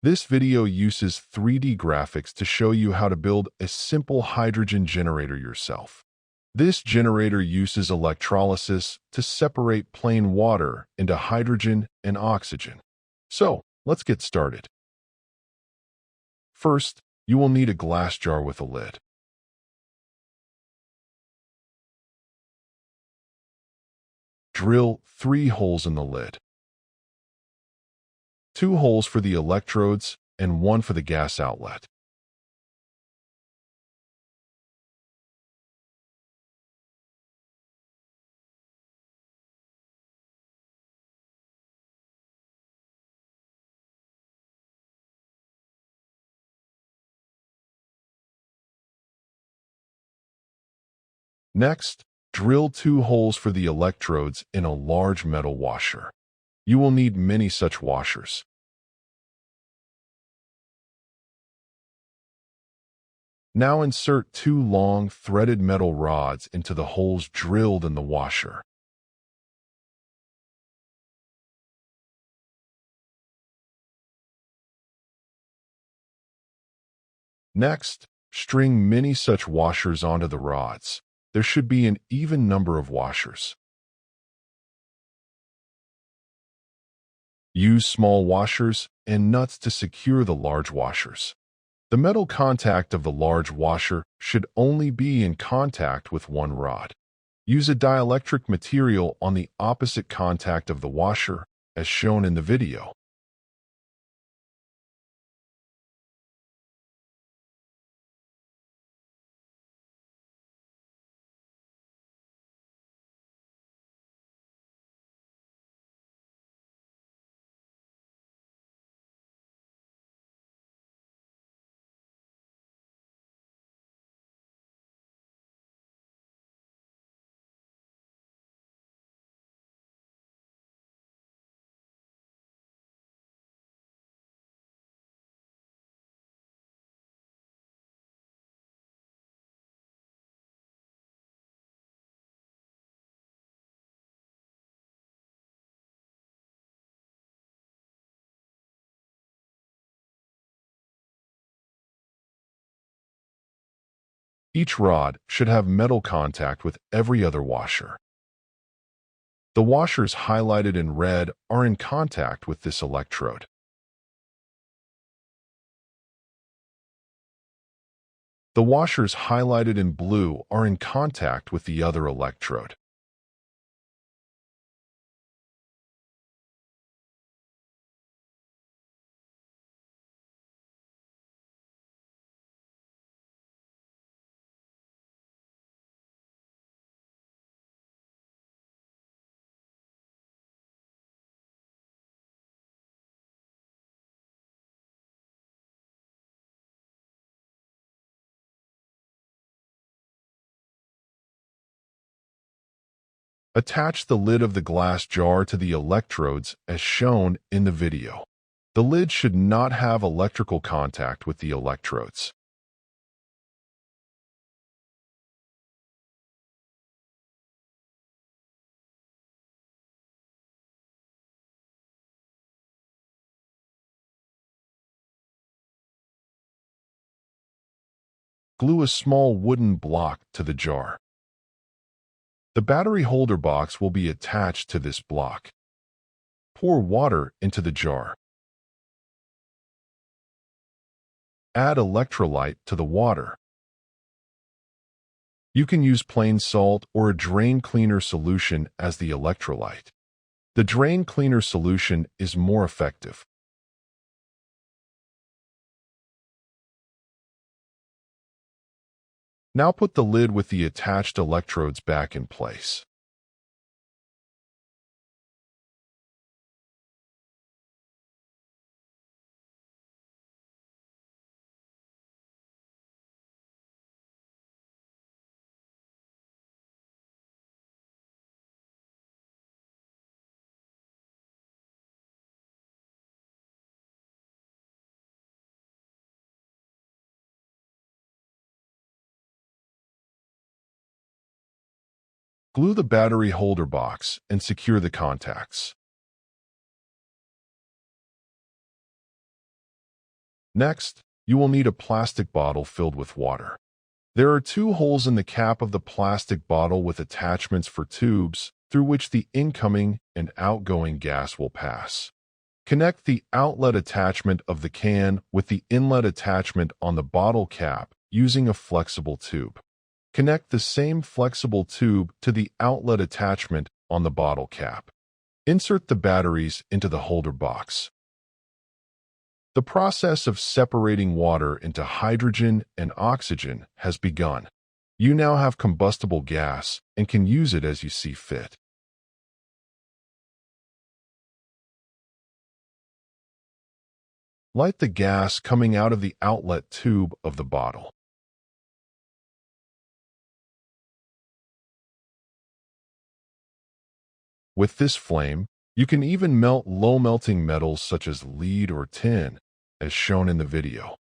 This video uses 3D graphics to show you how to build a simple hydrogen generator yourself. This generator uses electrolysis to separate plain water into hydrogen and oxygen. So, let's get started. First, you will need a glass jar with a lid. Drill 3 holes in the lid. 2 holes for the electrodes and 1 for the gas outlet. Next, drill 2 holes for the electrodes in a large metal washer. You will need many such washers. Now insert 2 long, threaded metal rods into the holes drilled in the washer. Next, string many such washers onto the rods. There should be an even number of washers. Use small washers and nuts to secure the large washers. The metal contact of the large washer should only be in contact with one rod. Use a dielectric material on the opposite contact of the washer, as shown in the video. Each rod should have metal contact with every other washer. The washers highlighted in red are in contact with this electrode. The washers highlighted in blue are in contact with the other electrode. Attach the lid of the glass jar to the electrodes as shown in the video. The lid should not have electrical contact with the electrodes. Glue a small wooden block to the jar. The battery holder box will be attached to this block. Pour water into the jar. Add electrolyte to the water. You can use plain salt or a drain cleaner solution as the electrolyte. The drain cleaner solution is more effective. Now put the lid with the attached electrodes back in place. Glue the battery holder box and secure the contacts. Next, you will need a plastic bottle filled with water. There are 2 holes in the cap of the plastic bottle with attachments for tubes through which the incoming and outgoing gas will pass. Connect the outlet attachment of the can with the inlet attachment on the bottle cap using a flexible tube. Connect the same flexible tube to the outlet attachment on the bottle cap. Insert the batteries into the holder box. The process of separating water into hydrogen and oxygen has begun. You now have combustible gas and can use it as you see fit. Light the gas coming out of the outlet tube of the bottle. With this flame, you can even melt low-melting metals such as lead or tin, as shown in the video.